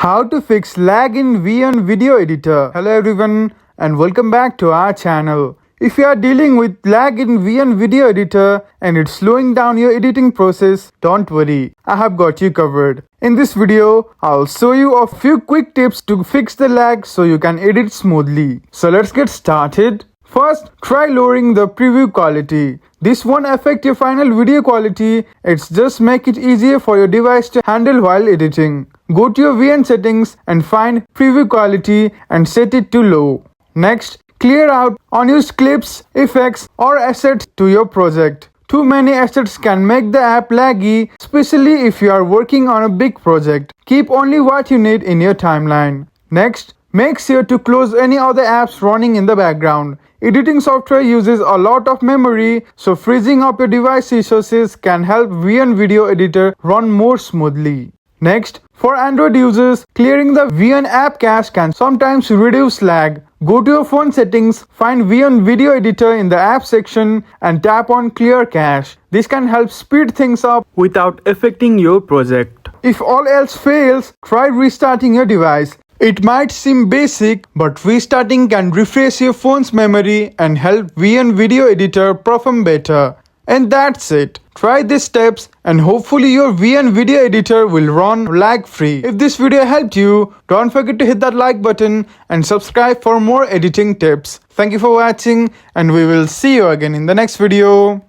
How to fix lag in VN video editor. Hello everyone and welcome back to our channel. If you are dealing with lag in VN video editor and it's slowing down your editing process, don't worry, I have got you covered. In this video, I'll show you a few quick tips to fix the lag so you can edit smoothly. So let's get started. First, try lowering the preview quality. This won't affect your final video quality, it's just make it easier for your device to handle while editing. Go to your VN settings and find preview quality and set it to low. Next, clear out unused clips, effects or assets to your project. Too many assets can make the app laggy, especially if you are working on a big project. Keep only what you need in your timeline. Next, make sure to close any other apps running in the background. Editing software uses a lot of memory, so freezing up your device resources can help VN video editor run more smoothly. Next, for Android users, clearing the VN app cache can sometimes reduce lag. Go to your phone settings, find VN video editor in the app section and tap on clear cache. This can help speed things up without affecting your project. If all else fails, try restarting your device. It might seem basic, but restarting can refresh your phone's memory and help VN video editor perform better. And that's it. Try these steps and hopefully your VN video editor will run lag-free. If this video helped you, don't forget to hit that like button and subscribe for more editing tips. Thank you for watching and we will see you again in the next video.